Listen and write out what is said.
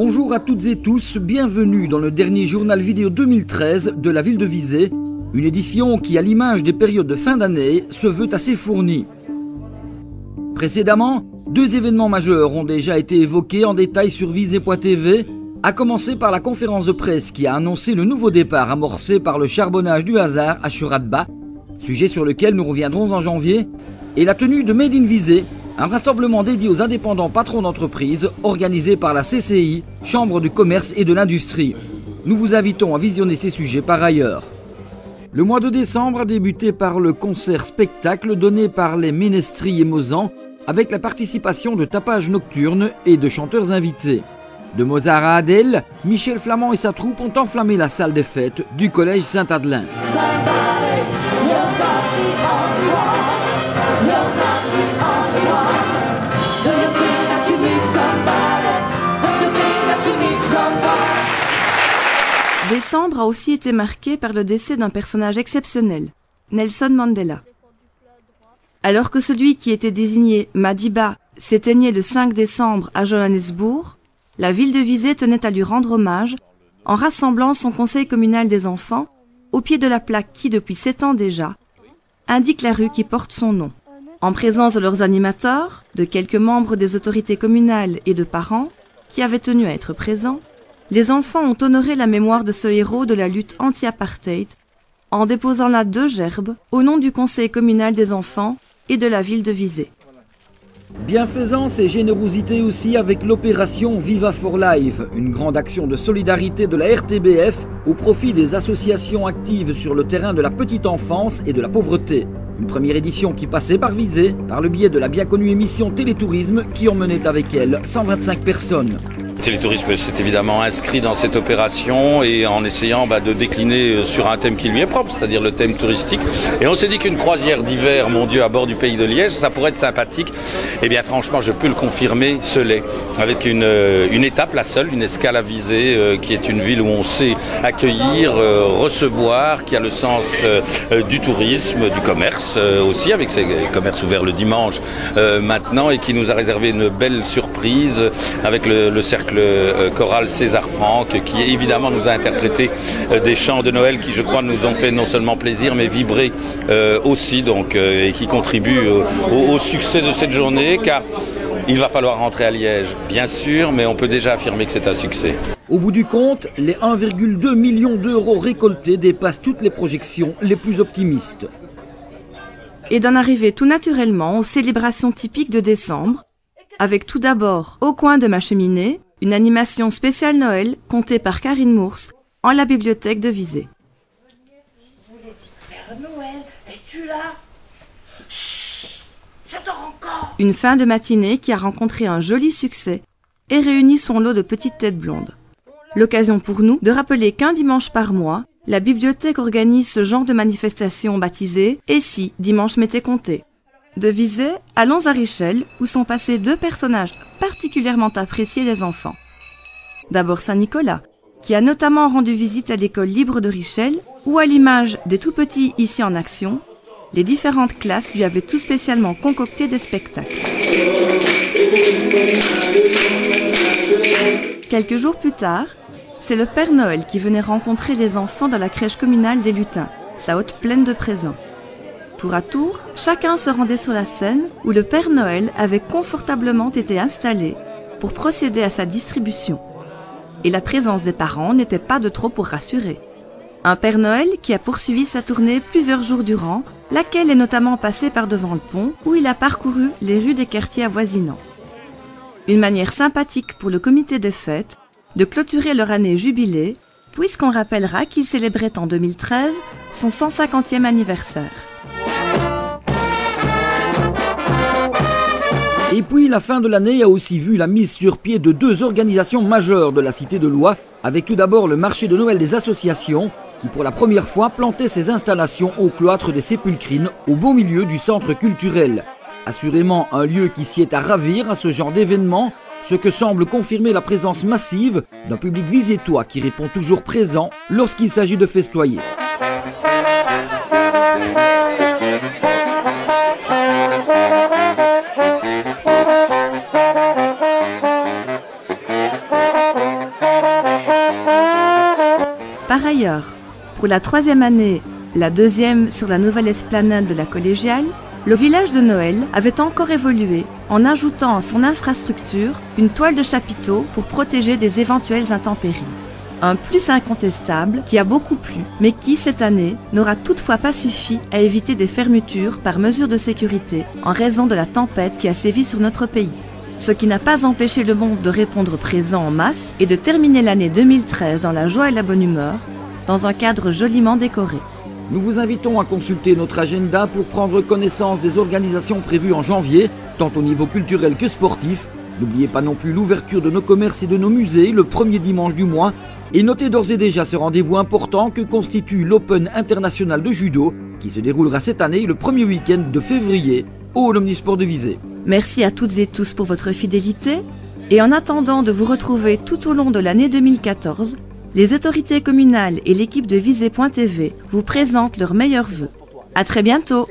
Bonjour à toutes et tous, bienvenue dans le dernier journal vidéo 2013 de la ville de Visé, une édition qui, à l'image des périodes de fin d'année, se veut assez fournie. Précédemment, deux événements majeurs ont déjà été évoqués en détail sur Visé.tv, à commencer par la conférence de presse qui a annoncé le nouveau départ amorcé par le charbonnage du hasard à Churadba, sujet sur lequel nous reviendrons en janvier, et la tenue de Made in Visé, un rassemblement dédié aux indépendants patrons d'entreprise organisé par la CCI, Chambre du commerce et de l'industrie. Nous vous invitons à visionner ces sujets par ailleurs. Le mois de décembre a débuté par le concert-spectacle donné par les Ménestries et Mozan avec la participation de tapages nocturnes et de chanteurs invités. De Mozart à Adèle, Michel Flamand et sa troupe ont enflammé la salle des fêtes du collège Saint-Adelin. Décembre a aussi été marqué par le décès d'un personnage exceptionnel, Nelson Mandela. Alors que celui qui était désigné Madiba s'éteignait le 5 décembre à Johannesburg, la ville de Visé tenait à lui rendre hommage en rassemblant son conseil communal des enfants au pied de la plaque qui, depuis 7 ans déjà, indique la rue qui porte son nom. En présence de leurs animateurs, de quelques membres des autorités communales et de parents qui avaient tenu à être présents, les enfants ont honoré la mémoire de ce héros de la lutte anti-apartheid en déposant là 2 gerbes au nom du conseil communal des enfants et de la ville de Visé. Bienfaisance et générosité aussi avec l'opération Viva for Life, une grande action de solidarité de la RTBF au profit des associations actives sur le terrain de la petite enfance et de la pauvreté. Une première édition qui passait par Visé, par le biais de la bien connue émission Télétourisme qui emmenait avec elle 125 personnes. Télétourisme s'est évidemment inscrit dans cette opération et en essayant de décliner sur un thème qui lui est propre, c'est-à-dire le thème touristique. Et on s'est dit qu'une croisière d'hiver, mon Dieu, à bord du pays de Liège, ça pourrait être sympathique. Eh bien franchement, je peux le confirmer, ce l'est. Avec une étape, la seule, une escale à Visé, qui est une ville où on sait accueillir, recevoir, qui a le sens du tourisme, du commerce aussi, avec ses commerces ouverts le dimanche maintenant, et qui nous a réservé une belle surprise avec le cercle chorale César Franck qui évidemment nous a interprété des chants de Noël qui je crois nous ont fait non seulement plaisir mais vibrer aussi donc, et qui contribuent au succès de cette journée car il va falloir rentrer à Liège bien sûr mais on peut déjà affirmer que c'est un succès. Au bout du compte, les 1,2 million d'euros récoltés dépassent toutes les projections les plus optimistes. Et d'en arriver tout naturellement aux célébrations typiques de décembre, avec tout d'abord, au coin de ma cheminée, une animation spéciale Noël contée par Karine Mours en la bibliothèque de Visé. Père Noël, es-tu là? Chut, je dors encore. Une fin de matinée qui a rencontré un joli succès et réuni son lot de petites têtes blondes. L'occasion pour nous de rappeler qu'un dimanche par mois, la bibliothèque organise ce genre de manifestation baptisée « Et si dimanche m'était compté ». De Visé, allons à Richel, où sont passés 2 personnages particulièrement appréciés des enfants. D'abord Saint-Nicolas, qui a notamment rendu visite à l'école libre de Richel, où à l'image des tout-petits ici en action, les différentes classes lui avaient tout spécialement concocté des spectacles. Quelques jours plus tard, c'est le Père Noël qui venait rencontrer les enfants dans la crèche communale des Lutins, sa hôte pleine de présents. Tour à tour, chacun se rendait sur la scène où le Père Noël avait confortablement été installé pour procéder à sa distribution. Et la présence des parents n'était pas de trop pour rassurer. Un Père Noël qui a poursuivi sa tournée plusieurs jours durant, laquelle est notamment passée par devant le pont où il a parcouru les rues des quartiers avoisinants. Une manière sympathique pour le comité des fêtes de clôturer leur année jubilée, puisqu'on rappellera qu'il célébrait en 2013 son 150e anniversaire. Et puis la fin de l'année a aussi vu la mise sur pied de 2 organisations majeures de la Cité de Loie, avec tout d'abord le marché de Noël des associations, qui pour la première fois plantait ses installations au cloître des Sépulcrines, au beau milieu du centre culturel. Assurément un lieu qui s'y est à ravir à ce genre d'événement, ce que semble confirmer la présence massive d'un public visétois qui répond toujours présent lorsqu'il s'agit de festoyer. Pour la 3e année, la 2e sur la nouvelle esplanade de la collégiale, le village de Noël avait encore évolué en ajoutant à son infrastructure une toile de chapiteaux pour protéger des éventuelles intempéries. Un plus incontestable qui a beaucoup plu, mais qui, cette année, n'aura toutefois pas suffi à éviter des fermetures par mesure de sécurité en raison de la tempête qui a sévi sur notre pays. Ce qui n'a pas empêché le monde de répondre présent en masse et de terminer l'année 2013 dans la joie et la bonne humeur, dans un cadre joliment décoré. Nous vous invitons à consulter notre agenda pour prendre connaissance des organisations prévues en janvier, tant au niveau culturel que sportif. N'oubliez pas non plus l'ouverture de nos commerces et de nos musées le premier dimanche du mois. Et notez d'ores et déjà ce rendez-vous important que constitue l'Open International de Judo, qui se déroulera cette année le premier week-end de février au Omnisport de Visé. Merci à toutes et tous pour votre fidélité. Et en attendant de vous retrouver tout au long de l'année 2014, les autorités communales et l'équipe de Visé.tv vous présentent leurs meilleurs vœux. À très bientôt!